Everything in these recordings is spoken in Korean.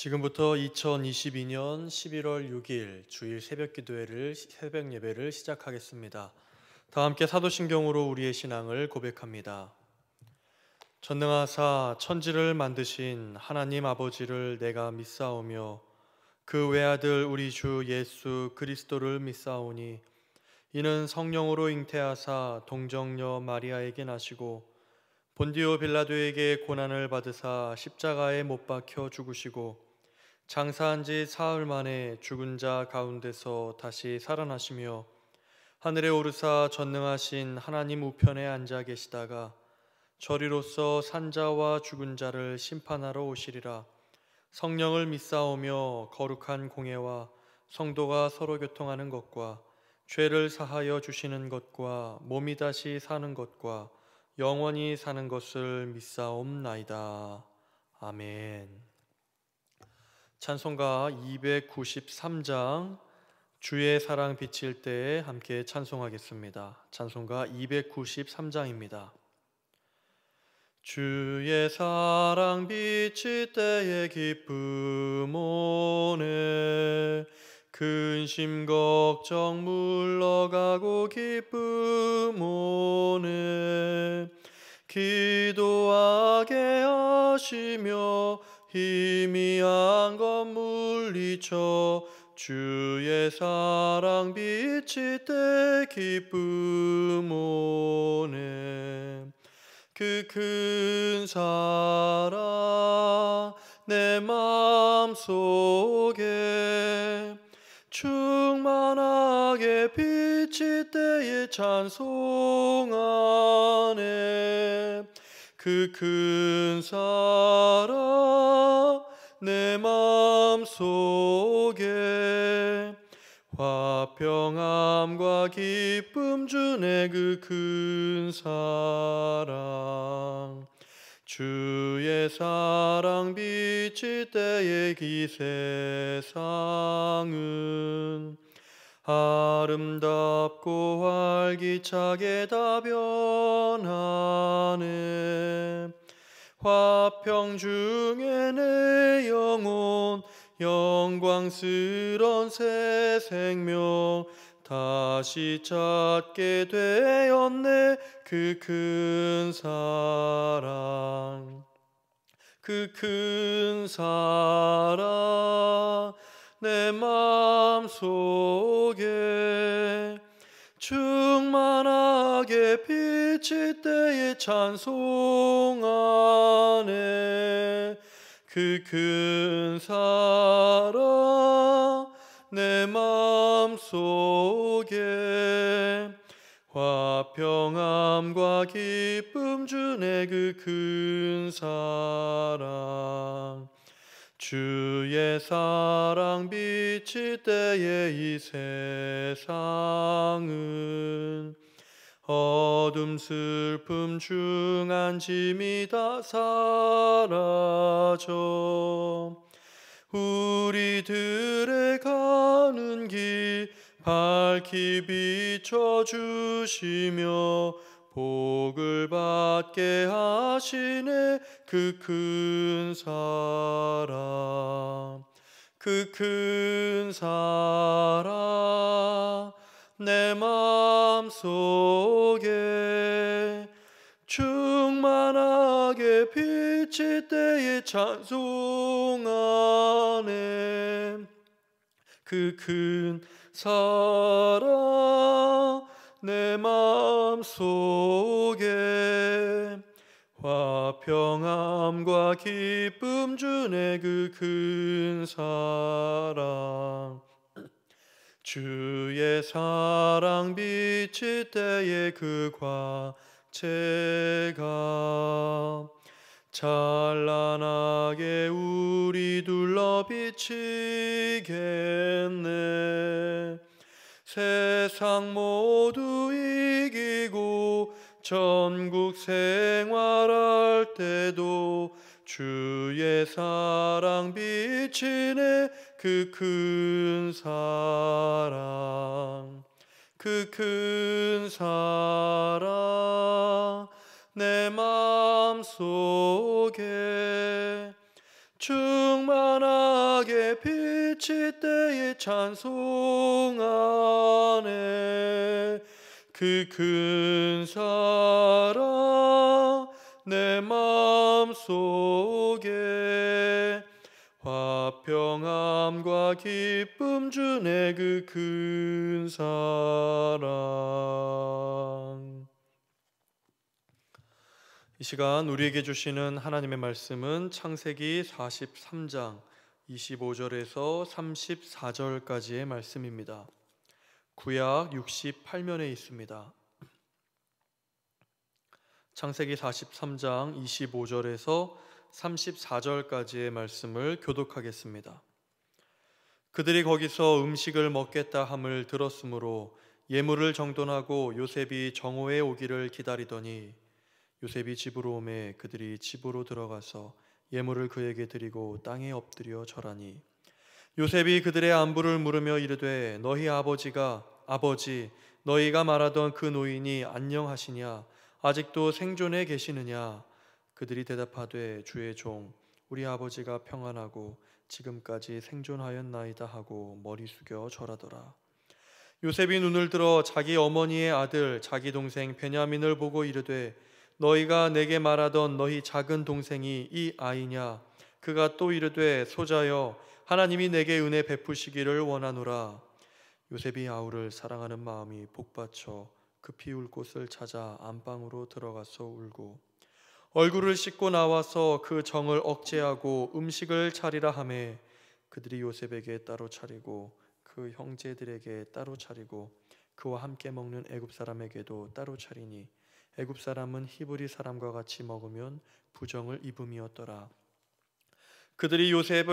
지금부터 2022년 11월 6일 주일 새벽 예배를 시작하겠습니다. 다 함께 사도신경으로 우리의 신앙을 고백합니다. 전능하사 천지를 만드신 하나님 아버지를 내가 믿사오며 그 외아들 우리 주 예수 그리스도를 믿사오니 이는 성령으로 잉태하사 동정녀 마리아에게 나시고 본디오 빌라도에게 고난을 받으사 십자가에 못 박혀 죽으시고 장사한 지 사흘 만에 죽은 자 가운데서 다시 살아나시며 하늘에 오르사 전능하신 하나님 우편에 앉아 계시다가 저리로서 산자와 죽은 자를 심판하러 오시리라. 성령을 믿사오며 거룩한 공예와 성도가 서로 교통하는 것과 죄를 사하여 주시는 것과 몸이 다시 사는 것과 영원히 사는 것을 믿사옵나이다. 아멘. 찬송가 293장 주의 사랑 비칠 때에 함께 찬송하겠습니다. 찬송가 293장입니다. 주의 사랑 비칠 때에 기쁨 오네 근심 걱정 물러가고 기쁨 오네 기도하게 하시며 희미한 것 물리쳐 주의 사랑 비칠 때 기쁨 오네 그 큰 사랑 내 마음속에 충만하게 비칠 때에 찬송하네 그 큰 사랑 내 마음속에 화평함과 기쁨 주네 그 큰 사랑 주의 사랑 비칠 때에 이 세상은 아름답고 활기차게 다 변하네 화평 중에 내 영혼 영광스런 새 생명 다시 찾게 되었네 그 큰 사랑 그 큰 사랑 내 마음속에 충만하게 비칠 때에 찬송하네 그 큰 사랑 내 마음속에 화평함과 기쁨 주네 그 큰 사랑 주의 사랑 비칠 때에 이 세상은 어둠 슬픔 중한 짐이 다 사라져 우리들의 가는 길 밝히 비춰주시며 복을 받게 하시네 그 큰 사랑 그 큰 사랑 내 마음속에 충만하게 비칠 때에 찬송하네 그 큰 사랑 내 마음속에 화평함과 기쁨 주네 그 큰 사랑 주의 사랑 비칠 때에 그 광채가 찬란하게 우리 둘러 비치겠네 세상 모두 이기고 전국 생활할 때도 주의 사랑 비치네 그 큰 사랑 그 큰 사랑 내 마음속에 충만하게 비칠 때에 찬송하네. 그 큰 사랑 내 마음속에 화평함과 기쁨 주네. 그 큰 사랑. 이 시간 우리에게 주시는 하나님의 말씀은 창세기 43장 25절에서 34절까지의 말씀입니다. 구약 68면에 있습니다. 창세기 43장 25절에서 34절까지의 말씀을 교독하겠습니다. 그들이 거기서 음식을 먹겠다 함을 들었으므로 예물을 정돈하고 요셉이 정오에 오기를 기다리더니 요셉이 집으로 오매 그들이 집으로 들어가서 예물을 그에게 드리고 땅에 엎드려 절하니 요셉이 그들의 안부를 물으며 이르되 너희 아버지가 아버지 너희가 말하던 그 노인이 안녕하시냐 아직도 생존해 계시느냐. 그들이 대답하되 주의 종 우리 아버지가 평안하고 지금까지 생존하였나이다 하고 머리 숙여 절하더라. 요셉이 눈을 들어 자기 어머니의 아들 자기 동생 베냐민을 보고 이르되 너희가 내게 말하던 너희 작은 동생이 이 아이냐. 그가 또 이르되 소자여 하나님이 내게 은혜 베푸시기를 원하노라. 요셉이 아우를 사랑하는 마음이 복받쳐 급히 울 곳을 찾아 안방으로 들어가서 울고 얼굴을 씻고 나와서 그 정을 억제하고 음식을 차리라 하매 그들이 요셉에게 따로 차리고 그 형제들에게 따로 차리고 그와 함께 먹는 애굽 사람에게도 따로 차리니 애굽 사람은 히브리 사람과 같이 먹으면 부정을 입음이었더라. 그들이 요셉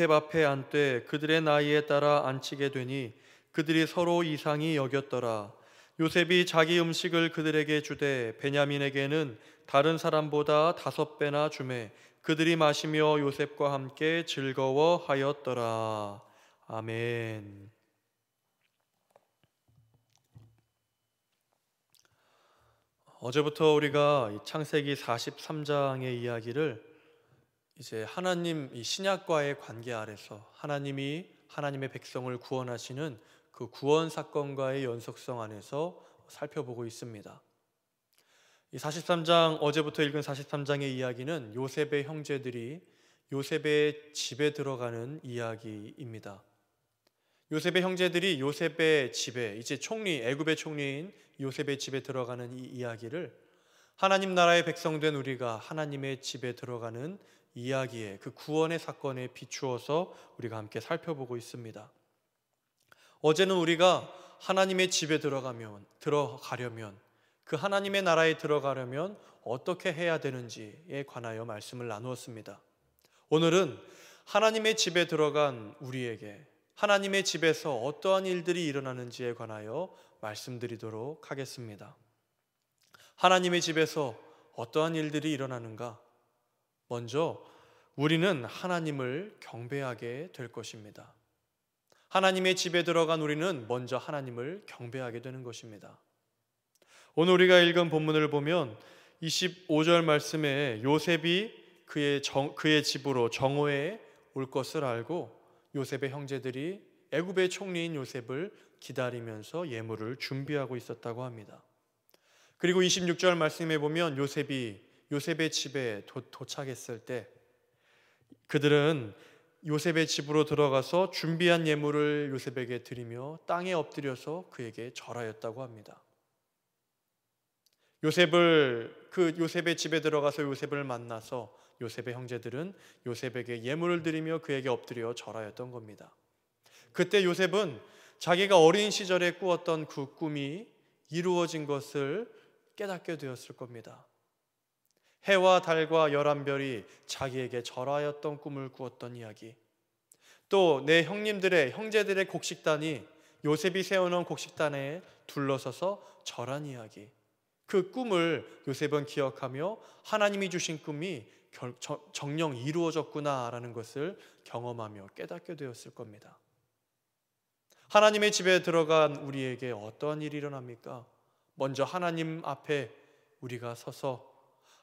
앞에 앉되 그들의 나이에 따라 앉히게 되니 그들이 서로 이상히 여겼더라. 요셉이 자기 음식을 그들에게 주되 베냐민에게는 다른 사람보다 5배나 주매 그들이 마시며 요셉과 함께 즐거워하였더라. 아멘. 어제부터 우리가 창세기 43장의 이야기를 이제 하나님 이 신약과의 관계 아래서 하나님이 하나님의 백성을 구원하시는 그 구원 사건과의 연속성 안에서 살펴보고 있습니다. 이 43장 어제부터 읽은 43장의 이야기는 요셉의 형제들이 요셉의 집에 들어가는 이야기입니다. 요셉의 형제들이 요셉의 집에 이제 애굽의 총리인 요셉의 집에 들어가는 이 이야기를 하나님 나라의 백성된 우리가 하나님의 집에 들어가는 이야기의 그 구원의 사건에 비추어서 우리가 함께 살펴보고 있습니다. 어제는 우리가 하나님의 집에 들어가려면 그 하나님의 나라에 들어가려면 어떻게 해야 되는지에 관하여 말씀을 나누었습니다. 오늘은 하나님의 집에 들어간 우리에게 하나님의 집에서 어떠한 일들이 일어나는지에 관하여 말씀드리도록 하겠습니다. 하나님의 집에서 어떠한 일들이 일어나는가? 먼저 우리는 하나님을 경배하게 될 것입니다. 하나님의 집에 들어간 우리는 먼저 하나님을 경배하게 되는 것입니다. 오늘 우리가 읽은 본문을 보면 25절 말씀에 요셉이 그의 집으로 정오에 올 것을 알고 요셉의 형제들이 애굽의 총리인 요셉을 기다리면서 예물을 준비하고 있었다고 합니다. 그리고 26절 말씀에 보면 요셉의 집에 도착했을 때 그들은 요셉의 집으로 들어가서 준비한 예물을 요셉에게 드리며 땅에 엎드려서 그에게 절하였다고 합니다. 요셉의 집에 들어가서 요셉을 만나서 요셉의 형제들은 요셉에게 예물을 드리며 그에게 엎드려 절하였던 겁니다. 그때 요셉은 자기가 어린 시절에 꾸었던 그 꿈이 이루어진 것을 깨닫게 되었을 겁니다. 해와 달과 11별이 자기에게 절하였던 꿈을 꾸었던 이야기, 또 내 형제들의 곡식단이 요셉이 세워놓은 곡식단에 둘러서서 절한 이야기, 그 꿈을 요셉은 기억하며 하나님이 주신 꿈이 정녕 이루어졌구나라는 것을 경험하며 깨닫게 되었을 겁니다. 하나님의 집에 들어간 우리에게 어떠한 일이 일어납니까? 먼저 하나님 앞에 우리가 서서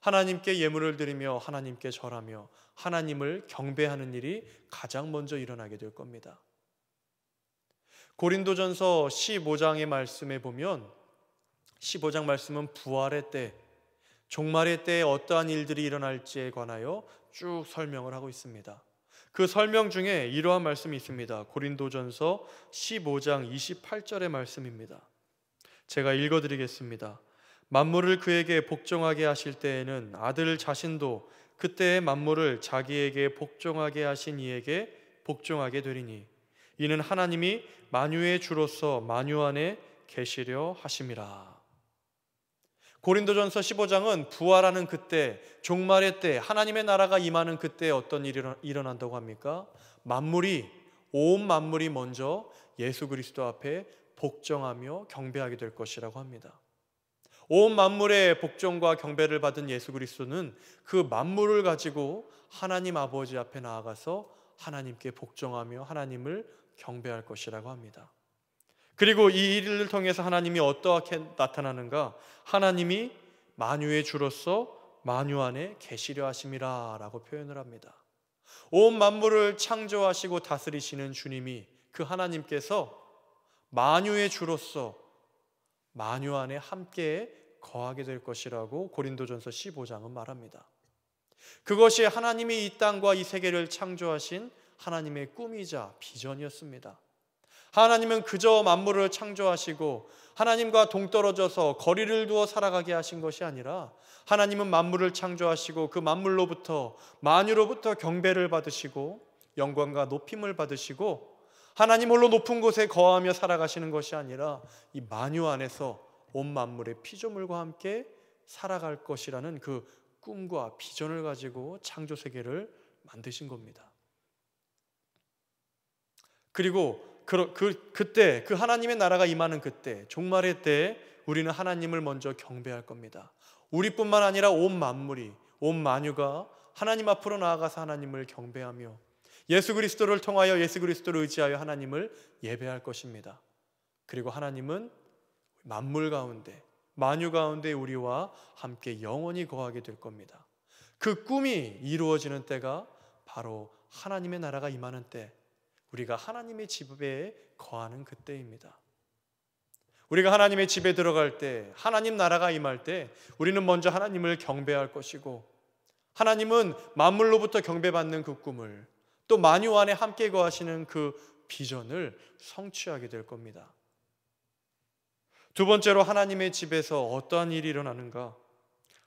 하나님께 예물을 드리며 하나님께 절하며 하나님을 경배하는 일이 가장 먼저 일어나게 될 겁니다. 고린도전서 15장의 말씀에 보면 15장 말씀은 부활의 때, 종말의 때에 어떠한 일들이 일어날지에 관하여 쭉 설명을 하고 있습니다. 그 설명 중에 이러한 말씀이 있습니다. 고린도전서 15장 28절의 말씀입니다. 제가 읽어드리겠습니다. 만물을 그에게 복종하게 하실 때에는 아들 자신도 그때의 만물을 자기에게 복종하게 하신 이에게 복종하게 되리니 이는 하나님이 만유의 주로서 만유 안에 계시려 하심이라. 고린도전서 15장은 부활하는 그때, 종말의 때, 하나님의 나라가 임하는 그때 어떤 일이 일어난다고 합니까? 온 만물이 먼저 예수 그리스도 앞에 복종하며 경배하게 될 것이라고 합니다. 온 만물의 복종과 경배를 받은 예수 그리스도는 그 만물을 가지고 하나님 아버지 앞에 나아가서 하나님께 복종하며 하나님을 경배할 것이라고 합니다. 그리고 이 일을 통해서 하나님이 어떻게 나타나는가? 하나님이 만유의 주로서 만유 안에 계시려 하심이라 라고 표현을 합니다. 온 만물을 창조하시고 다스리시는 주님이, 그 하나님께서 만유의 주로서 만유 안에 함께 거하게 될 것이라고 고린도전서 15장은 말합니다. 그것이 하나님이 이 땅과 이 세계를 창조하신 하나님의 꿈이자 비전이었습니다. 하나님은 그저 만물을 창조하시고 하나님과 동떨어져서 거리를 두어 살아가게 하신 것이 아니라, 하나님은 만물을 창조하시고 그 만물로부터, 만유로부터 경배를 받으시고 영광과 높임을 받으시고 하나님 홀로 높은 곳에 거하며 살아가시는 것이 아니라 이 만유 안에서 온 만물의 피조물과 함께 살아갈 것이라는 그 꿈과 비전을 가지고 창조 세계를 만드신 겁니다. 그리고 그때 그 하나님의 나라가 임하는 그때, 종말의 때 우리는 하나님을 먼저 경배할 겁니다. 우리뿐만 아니라 온 만물이, 온 만유가 하나님 앞으로 나아가서 하나님을 경배하며 예수 그리스도를 통하여, 예수 그리스도를 의지하여 하나님을 예배할 것입니다. 그리고 하나님은 만물 가운데, 만유 가운데 우리와 함께 영원히 거하게 될 겁니다. 그 꿈이 이루어지는 때가 바로 하나님의 나라가 임하는 때, 우리가 하나님의 집에 거하는 그때입니다. 우리가 하나님의 집에 들어갈 때, 하나님 나라가 임할 때 우리는 먼저 하나님을 경배할 것이고, 하나님은 만물로부터 경배받는 그 꿈을, 또 만유 안에 함께 거하시는 그 비전을 성취하게 될 겁니다. 두 번째로 하나님의 집에서 어떠한 일이 일어나는가?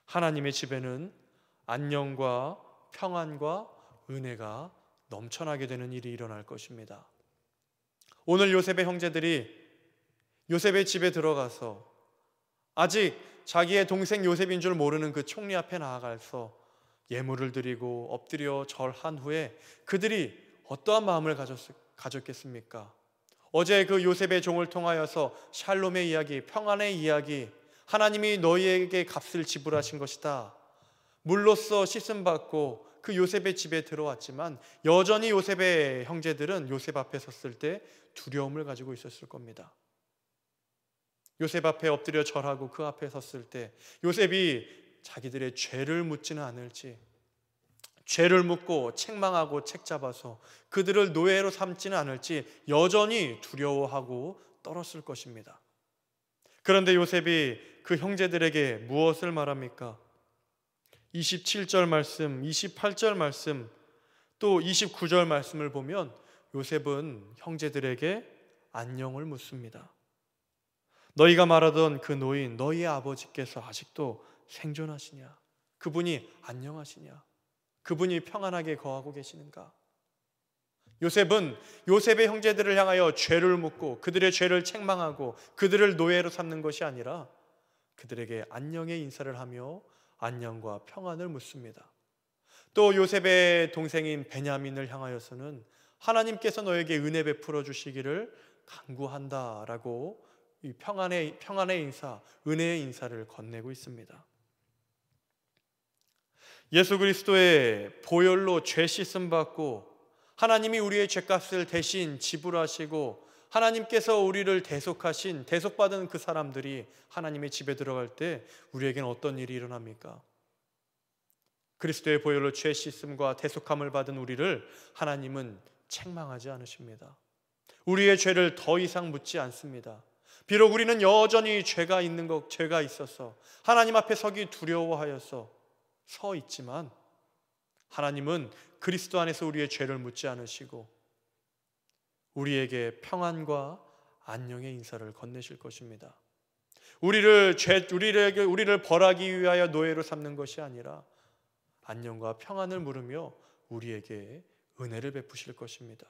하나님의 집에는 안녕과 평안과 은혜가 넘쳐나게 되는 일이 일어날 것입니다. 오늘 요셉의 형제들이 요셉의 집에 들어가서 아직 자기의 동생 요셉인 줄 모르는 그 총리 앞에 나아가서 예물을 드리고 엎드려 절한 후에 그들이 어떠한 마음을 가졌겠습니까? 어제 그 요셉의 종을 통하여서 샬롬의 이야기, 평안의 이야기, 하나님이 너희에게 값을 지불하신 것이다, 물로써 씻음받고 그 요셉의 집에 들어왔지만 여전히 요셉의 형제들은 요셉 앞에 섰을 때 두려움을 가지고 있었을 겁니다. 요셉 앞에 엎드려 절하고 그 앞에 섰을 때 요셉이 자기들의 죄를 묻지는 않을지, 죄를 묻고 책망하고 책잡아서 그들을 노예로 삼지는 않을지 여전히 두려워하고 떨었을 것입니다. 그런데 요셉이 그 형제들에게 무엇을 말합니까? 27절 말씀, 28절 말씀, 또 29절 말씀을 보면 요셉은 형제들에게 안녕을 묻습니다. 너희가 말하던 그 노인, 너희의 아버지께서 아직도 생존하시냐? 그분이 안녕하시냐? 그분이 평안하게 거하고 계시는가? 요셉은 요셉의 형제들을 향하여 죄를 묻고 그들의 죄를 책망하고 그들을 노예로 삼는 것이 아니라 그들에게 안녕의 인사를 하며 안녕과 평안을 묻습니다. 또 요셉의 동생인 베냐민을 향하여서는 하나님께서 너에게 은혜 베풀어 주시기를 간구한다라고 이 평안의 인사, 은혜의 인사를 건네고 있습니다. 예수 그리스도의 보혈로 죄 씻음 받고 하나님이 우리의 죄값을 대신 지불하시고 하나님께서 우리를 대속받은 그 사람들이 하나님의 집에 들어갈 때 우리에게는 어떤 일이 일어납니까? 그리스도의 보혈로 죄 씻음과 대속함을 받은 우리를 하나님은 책망하지 않으십니다. 우리의 죄를 더 이상 묻지 않습니다. 비록 우리는 여전히 죄가 있어서 하나님 앞에 서기 두려워하여서 서 있지만, 하나님은 그리스도 안에서 우리의 죄를 묻지 않으시고 우리에게 평안과 안녕의 인사를 건네실 것입니다. 우리를 벌하기 위하여 노예로 삼는 것이 아니라 안녕과 평안을 물으며 우리에게 은혜를 베푸실 것입니다.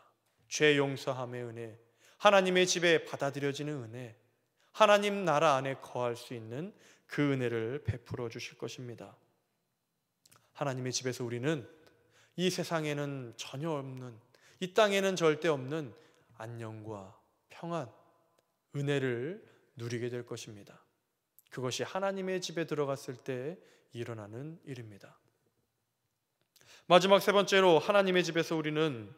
죄 용서함의 은혜, 하나님의 집에 받아들여지는 은혜, 하나님 나라 안에 거할 수 있는 그 은혜를 베풀어 주실 것입니다. 하나님의 집에서 우리는 이 세상에는 전혀 없는, 이 땅에는 절대 없는 안녕과 평안, 은혜를 누리게 될 것입니다. 그것이 하나님의 집에 들어갔을 때 일어나는 일입니다. 마지막 세 번째로, 하나님의 집에서 우리는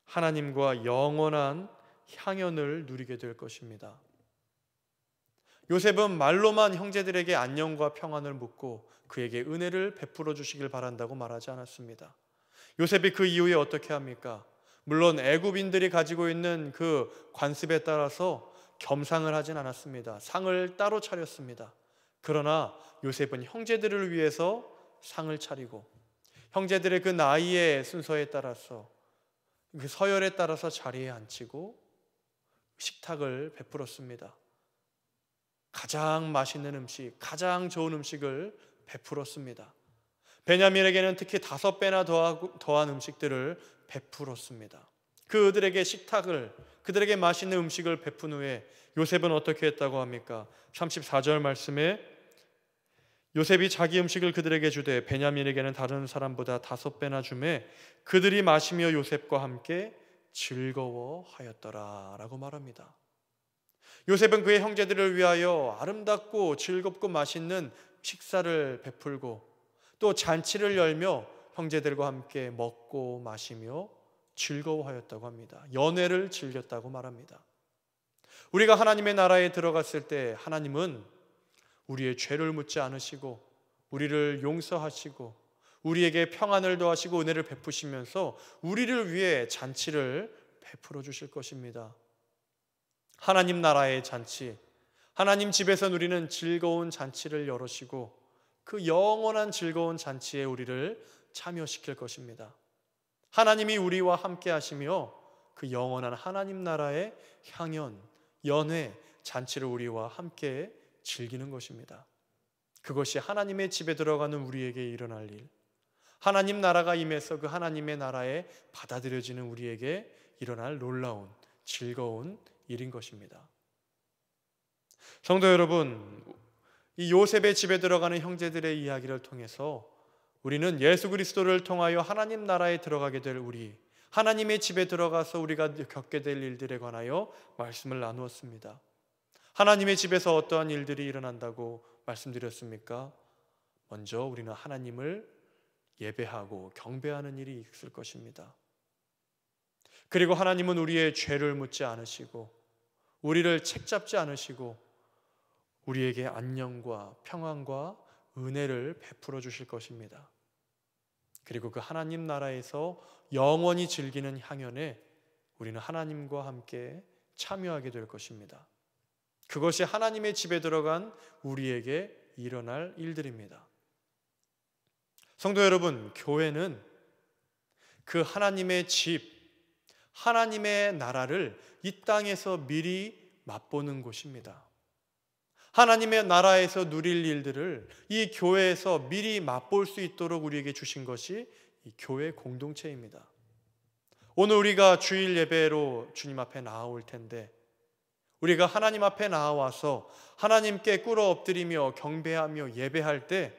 하나님과 영원한 향연을 누리게 될 것입니다. 요셉은 말로만 형제들에게 안녕과 평안을 묻고 그에게 은혜를 베풀어 주시길 바란다고 말하지 않았습니다. 요셉이 그 이후에 어떻게 합니까? 물론 애굽인들이 가지고 있는 그 관습에 따라서 겸상을 하진 않았습니다. 상을 따로 차렸습니다. 그러나 요셉은 형제들을 위해서 상을 차리고 형제들의 그 나이의 순서에 따라서, 그 서열에 따라서 자리에 앉히고 식탁을 베풀었습니다. 가장 맛있는 음식, 가장 좋은 음식을 베풀었습니다. 베냐민에게는 특히 5배나 더한 음식들을 베풀었습니다. 그들에게 식탁을, 그들에게 맛있는 음식을 베푼 후에 요셉은 어떻게 했다고 합니까? 34절 말씀에 요셉이 자기 음식을 그들에게 주되 베냐민에게는 다른 사람보다 5배나 주매 그들이 마시며 요셉과 함께 즐거워하였더라 라고 말합니다. 요셉은 그의 형제들을 위하여 아름답고 즐겁고 맛있는 식사를 베풀고 또 잔치를 열며 형제들과 함께 먹고 마시며 즐거워하였다고 합니다. 연회를 즐겼다고 말합니다. 우리가 하나님의 나라에 들어갔을 때 하나님은 우리의 죄를 묻지 않으시고 우리를 용서하시고 우리에게 평안을 더하시고 은혜를 베푸시면서 우리를 위해 잔치를 베풀어 주실 것입니다. 하나님 나라의 잔치, 하나님 집에서 누리는 즐거운 잔치를 열으시고 그 영원한 즐거운 잔치에 우리를 참여시킬 것입니다. 하나님이 우리와 함께 하시며 그 영원한 하나님 나라의 향연, 연회, 잔치를 우리와 함께 즐기는 것입니다. 그것이 하나님의 집에 들어가는 우리에게 일어날 일, 하나님 나라가 임해서 그 하나님의 나라에 받아들여지는 우리에게 일어날 놀라운 즐거운 일인 것입니다. 성도 여러분, 이 요셉의 집에 들어가는 형제들의 이야기를 통해서 우리는 예수 그리스도를 통하여 하나님 나라에 들어가게 될 우리, 하나님의 집에 들어가서 우리가 겪게 될 일들에 관하여 말씀을 나누었습니다. 하나님의 집에서 어떠한 일들이 일어난다고 말씀드렸습니까? 먼저 우리는 하나님을 예배하고 경배하는 일이 있을 것입니다. 그리고 하나님은 우리의 죄를 묻지 않으시고 우리를 책잡지 않으시고 우리에게 안녕과 평안과 은혜를 베풀어 주실 것입니다. 그리고 그 하나님 나라에서 영원히 즐기는 향연에 우리는 하나님과 함께 참여하게 될 것입니다. 그것이 하나님의 집에 들어간 우리에게 일어날 일들입니다. 성도 여러분, 교회는 그 하나님의 집, 하나님의 나라를 이 땅에서 미리 맛보는 곳입니다. 하나님의 나라에서 누릴 일들을 이 교회에서 미리 맛볼 수 있도록 우리에게 주신 것이 이 교회 공동체입니다. 오늘 우리가 주일 예배로 주님 앞에 나아올 텐데 우리가 하나님 앞에 나와서 하나님께 꿇어 엎드리며 경배하며 예배할 때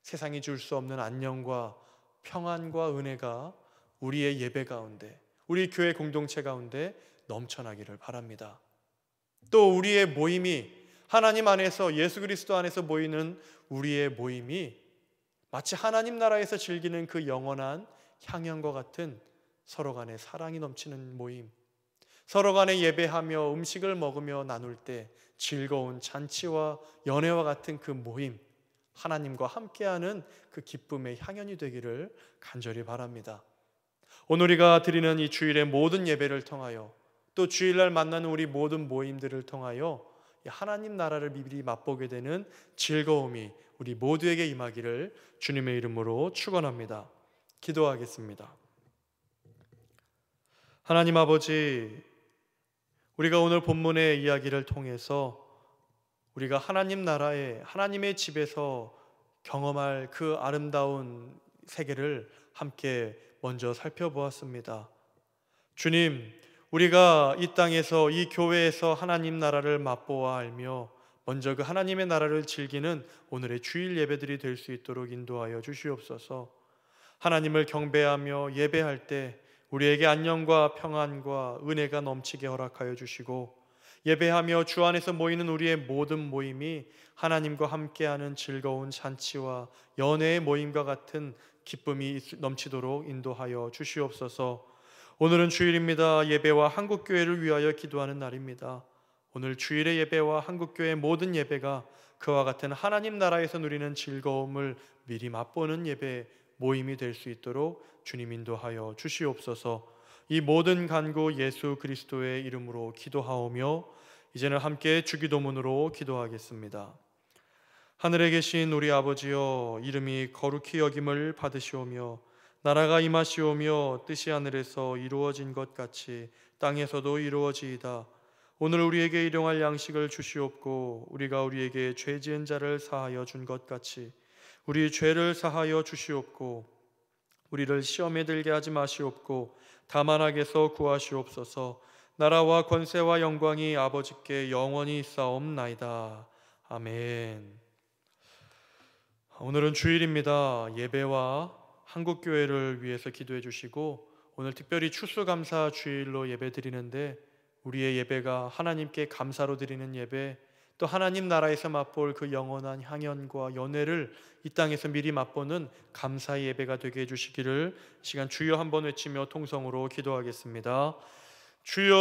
세상이 줄 수 없는 안녕과 평안과 은혜가 우리의 예배 가운데, 우리 교회 공동체 가운데 넘쳐나기를 바랍니다. 또 우리의 모임이, 하나님 안에서 예수 그리스도 안에서 모이는 우리의 모임이 마치 하나님 나라에서 즐기는 그 영원한 향연과 같은 서로 간에 사랑이 넘치는 모임, 서로 간에 예배하며 음식을 먹으며 나눌 때 즐거운 잔치와 연회와 같은 그 모임, 하나님과 함께하는 그 기쁨의 향연이 되기를 간절히 바랍니다. 오늘 우리가 드리는 이 주일의 모든 예배를 통하여 또 주일날 만나는 우리 모든 모임들을 통하여 하나님 나라를 미리 맛보게 되는 즐거움이 우리 모두에게 임하기를 주님의 이름으로 축원합니다. 기도하겠습니다. 하나님 아버지, 우리가 오늘 본문의 이야기를 통해서 우리가 하나님 나라에 하나님의 집에서 경험할 그 아름다운 세계를 함께 먼저 살펴보았습니다. 주님, 우리가 이 땅에서 이 교회에서 하나님 나라를 맛보아 알며 먼저 그 하나님의 나라를 즐기는 오늘의 주일 예배들이 될 수 있도록 인도하여 주시옵소서. 하나님을 경배하며 예배할 때 우리에게 안녕과 평안과 은혜가 넘치게 허락하여 주시고, 예배하며 주 안에서 모이는 우리의 모든 모임이 하나님과 함께하는 즐거운 잔치와 연애의 모임과 같은 기쁨이 넘치도록 인도하여 주시옵소서. 오늘은 주일입니다. 예배와 한국교회를 위하여 기도하는 날입니다. 오늘 주일의 예배와 한국교회의 모든 예배가 그와 같은 하나님 나라에서 누리는 즐거움을 미리 맛보는 예배 모임이 될 수 있도록 주님 인도하여 주시옵소서. 이 모든 간구 예수 그리스도의 이름으로 기도하오며 이제는 함께 주기도문으로 기도하겠습니다. 하늘에 계신 우리 아버지여, 이름이 거룩히 여김을 받으시오며 나라가 임하시오며 뜻이 하늘에서 이루어진 것 같이 땅에서도 이루어지이다. 오늘 우리에게 일용할 양식을 주시옵고 우리가 우리에게 죄 지은 자를 사하여 준 것 같이 우리 죄를 사하여 주시옵고 우리를 시험에 들게 하지 마시옵고 다만 악에서 구하시옵소서. 나라와 권세와 영광이 아버지께 영원히 있사옵나이다. 아멘. 오늘은 주일입니다. 예배와 한국교회를 위해서 기도해 주시고, 오늘 특별히 추수감사 주일로 예배 드리는데 우리의 예배가 하나님께 감사로 드리는 예배, 또 하나님 나라에서 맛볼 그 영원한 향연과 연회를 이 땅에서 미리 맛보는 감사의 예배가 되게 해주시기를 시간 주여 한번 외치며 통성으로 기도하겠습니다. 주여